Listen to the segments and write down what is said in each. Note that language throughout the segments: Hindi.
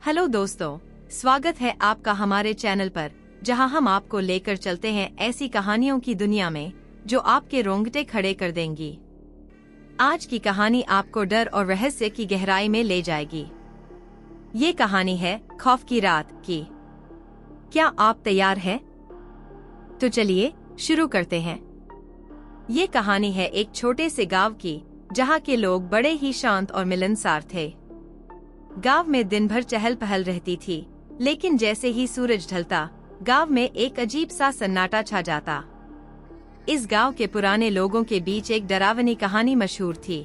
हेलो दोस्तों, स्वागत है आपका हमारे चैनल पर, जहां हम आपको लेकर चलते हैं ऐसी कहानियों की दुनिया में जो आपके रोंगटे खड़े कर देंगी। आज की कहानी आपको डर और रहस्य की गहराई में ले जाएगी। ये कहानी है खौफ की रात की। क्या आप तैयार हैं? तो चलिए शुरू करते हैं। ये कहानी है एक छोटे से गांव की, जहां के लोग बड़े ही शांत और मिलनसार थे। गांव में दिन भर चहल पहल रहती थी, लेकिन जैसे ही सूरज ढलता, गांव में एक अजीब सा सन्नाटा छा जाता। इस गांव के पुराने लोगों के बीच एक डरावनी कहानी मशहूर थी।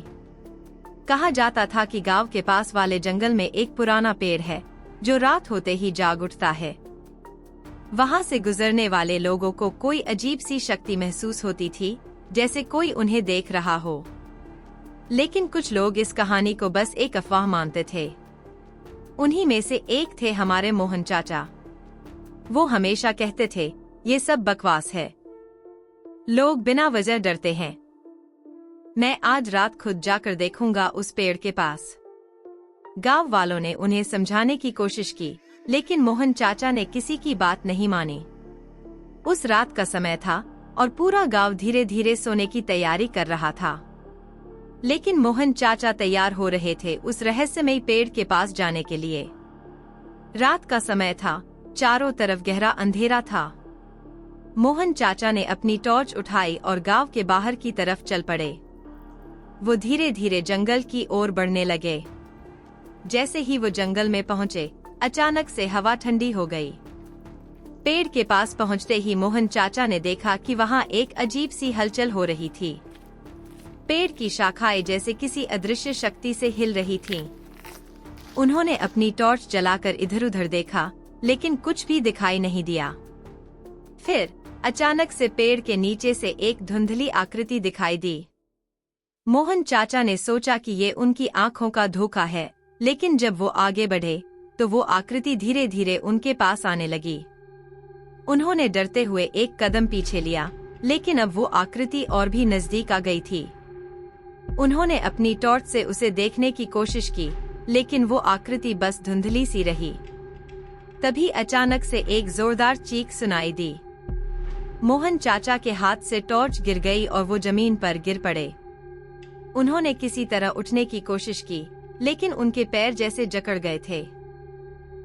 कहा जाता था कि गांव के पास वाले जंगल में एक पुराना पेड़ है जो रात होते ही जाग उठता है। वहां से गुजरने वाले लोगों को कोई अजीब सी शक्ति महसूस होती थी, जैसे कोई उन्हें देख रहा हो। लेकिन कुछ लोग इस कहानी को बस एक अफवाह मानते थे। उन्हीं में से एक थे हमारे मोहन चाचा। वो हमेशा कहते थे, ये सब बकवास है, लोग बिना वजह डरते हैं। मैं आज रात खुद जाकर देखूंगा उस पेड़ के पास। गांव वालों ने उन्हें समझाने की कोशिश की, लेकिन मोहन चाचा ने किसी की बात नहीं मानी। उस रात का समय था और पूरा गांव धीरे धीरे सोने की तैयारी कर रहा था। लेकिन मोहन चाचा तैयार हो रहे थे उस रहस्यमयी पेड़ के पास जाने के लिए। रात का समय था, चारों तरफ गहरा अंधेरा था। मोहन चाचा ने अपनी टॉर्च उठाई और गांव के बाहर की तरफ चल पड़े। वो धीरे धीरे जंगल की ओर बढ़ने लगे। जैसे ही वो जंगल में पहुंचे, अचानक से हवा ठंडी हो गई। पेड़ के पास पहुंचते ही मोहन चाचा ने देखा कि वहां एक अजीब सी हलचल हो रही थी। पेड़ की शाखाएं जैसे किसी अदृश्य शक्ति से हिल रही थीं। उन्होंने अपनी टॉर्च जलाकर इधर उधर देखा, लेकिन कुछ भी दिखाई नहीं दिया। फिर अचानक से पेड़ के नीचे से एक धुंधली आकृति दिखाई दी। मोहन चाचा ने सोचा कि ये उनकी आंखों का धोखा है, लेकिन जब वो आगे बढ़े तो वो आकृति धीरे धीरे उनके पास आने लगी। उन्होंने डरते हुए एक कदम पीछे लिया, लेकिन अब वो आकृति और भी नजदीक आ गई थी। उन्होंने अपनी टॉर्च से उसे देखने की कोशिश की, लेकिन वो आकृति बस धुंधली सी रही। तभी अचानक से एक जोरदार चीख सुनाई दी। मोहन चाचा के हाथ से टॉर्च गिर गई और वो जमीन पर गिर पड़े। उन्होंने किसी तरह उठने की कोशिश की, लेकिन उनके पैर जैसे जकड़ गए थे।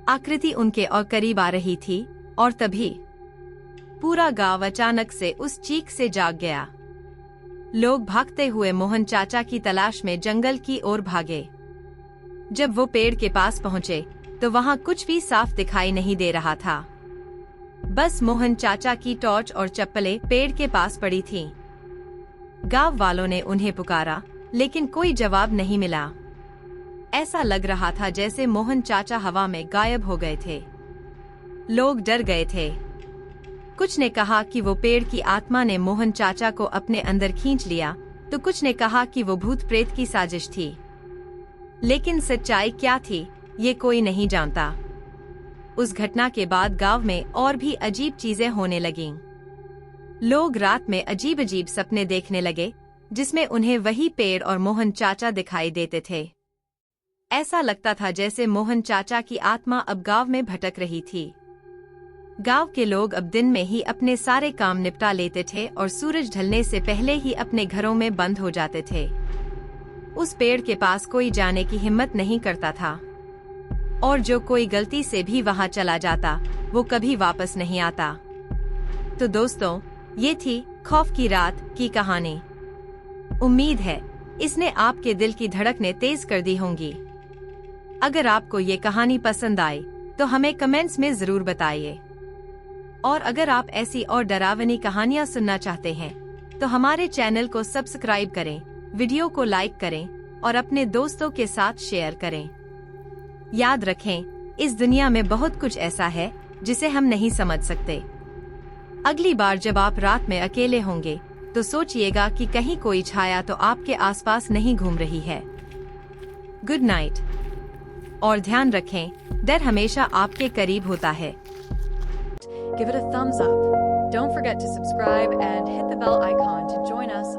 आकृति उनके और करीब आ रही थी, और तभी पूरा गांव अचानक से उस चीख से जाग गया। लोग भागते हुए मोहन चाचा की तलाश में जंगल की ओर भागे। जब वो पेड़ के पास पहुंचे तो वहां कुछ भी साफ दिखाई नहीं दे रहा था। बस मोहन चाचा की टॉर्च और चप्पलें पेड़ के पास पड़ी थीं। गांव वालों ने उन्हें पुकारा, लेकिन कोई जवाब नहीं मिला। ऐसा लग रहा था जैसे मोहन चाचा हवा में गायब हो गए थे। लोग डर गए थे। कुछ ने कहा कि वो पेड़ की आत्मा ने मोहन चाचा को अपने अंदर खींच लिया, तो कुछ ने कहा कि वो भूत प्रेत की साजिश थी। लेकिन सच्चाई क्या थी, ये कोई नहीं जानता। उस घटना के बाद गांव में और भी अजीब चीजें होने लगीं। लोग रात में अजीब अजीब सपने देखने लगे, जिसमें उन्हें वही पेड़ और मोहन चाचा दिखाई देते थे। ऐसा लगता था जैसे मोहन चाचा की आत्मा अब गांव में भटक रही थी। गांव के लोग अब दिन में ही अपने सारे काम निपटा लेते थे और सूरज ढलने से पहले ही अपने घरों में बंद हो जाते थे। उस पेड़ के पास कोई जाने की हिम्मत नहीं करता था, और जो कोई गलती से भी वहां चला जाता, वो कभी वापस नहीं आता। तो दोस्तों, ये थी खौफ की रात की कहानी। उम्मीद है इसने आपके दिल की धड़कनें तेज कर दी होंगी। अगर आपको ये कहानी पसंद आई तो हमें कमेंट्स में जरूर बताइए। और अगर आप ऐसी और डरावनी कहानियां सुनना चाहते हैं तो हमारे चैनल को सब्सक्राइब करें, वीडियो को लाइक करें और अपने दोस्तों के साथ शेयर करें। याद रखें, इस दुनिया में बहुत कुछ ऐसा है जिसे हम नहीं समझ सकते। अगली बार जब आप रात में अकेले होंगे तो सोचिएगा कि कहीं कोई छाया तो आपके आसपास नहीं घूम रही है। Good night. और ध्यान रखें, डर हमेशा आपके करीब होता है। Give it a thumbs up. Don't forget to subscribe and hit the bell icon to